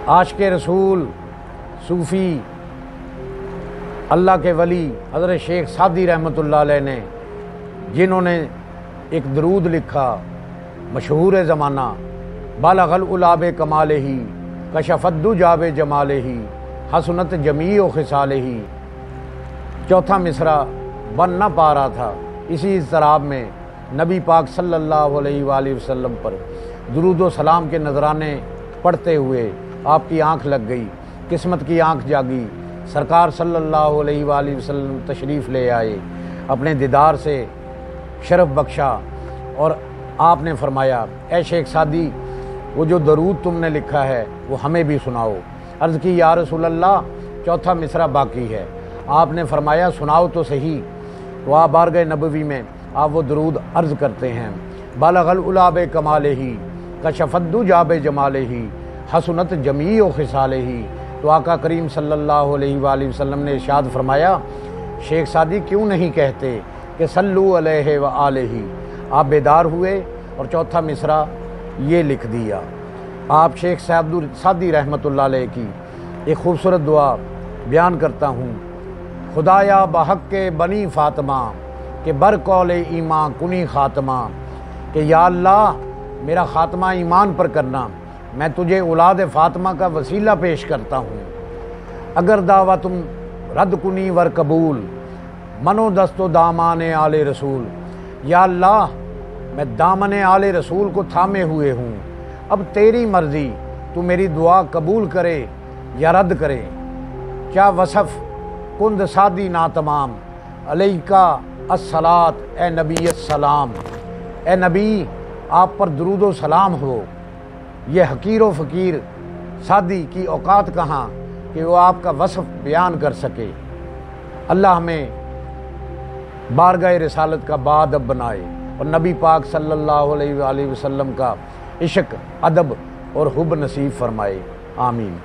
عاشق رسول صوفی اللہ کے ولی حضرت شیخ سعدی رحمۃ اللہ علیہ نے، جنہوں نے ایک درود لکھا مشہور زمانہ، بالغ العلا بکمالہ کشف الدجی بجمالہ حسنت جمیع خصالہ، چوتھا مصرع بن نہ پا رہا تھا، اسی اضطراب میں نبی پاک صلی اللہ علیہ وآلہ وسلم پر درود و سلام کے نذرانے پڑھتے ہوئے آپ کی آنکھ لگ گئی، قسمت کی آنکھ جاگی، سرکار صلی اللہ علیہ وآلہ وسلم تشریف لے آئے، اپنے دیدار سے شرف بخشا، اور آپ نے فرمایا اے شیخ سعدی وہ جو درود تم نے لکھا ہے وہ ہمیں بھی سناؤ۔ عرض کی یا رسول اللہ چوتھا مصرع باقی ہے۔ آپ نے فرمایا سناؤ تو صحیح۔ تو آپ بارگاہ نبوی میں آپ وہ درود عرض کرتے ہیں، بالغ العلا بکمالہ کشف الدجی بجمالہ حسنت جمیع خصالہ۔ تو آقا کریم صلی اللہ علیہ وآلہ وسلم نے ارشاد فرمایا شیخ سعدی کیوں نہیں کہتے کہ صلو علیہ وآلہ۔ آپ بیدار ہوئے اور چوتھا مصرع یہ لکھ دیا۔ آپ شیخ سعدی رحمۃ اللہ علیہ کی ایک خوبصورت دعا بیان کرتا ہوں، خدایا بحق کے بنی فاطمہ کہ بر قول ایمان کنی خاتمہ، کہ یا اللہ میرا خاتمہ ایمان پر کرنا، میں تجھے اولاد فاطمہ کا وسیلہ پیش کرتا ہوں۔ اگر دعویٰ تم رد کنی ور قبول، منو دست و دامان آل رسول۔ یا اللہ میں دامن آل رسول کو تھامے ہوئے ہوں، اب تیری مرضی، تو میری دعا قبول کرے یا رد کرے۔ کیا وصف کند سعدی ناتمام، علیکہ الصلاۃ اے نبی السلام۔ اے نبی آپ پر درود و سلام ہو۔ یہ حقیر و فقیر سعدی کی اوقات کہاں کہ وہ آپ کا وصف بیان کر سکے۔ اللہ ہمیں بارگاہ رسالت کا باادب بنائے اور نبی پاک صلی اللہ علیہ وآلہ وسلم کا عشق، ادب اور حب نصیب فرمائے، آمین۔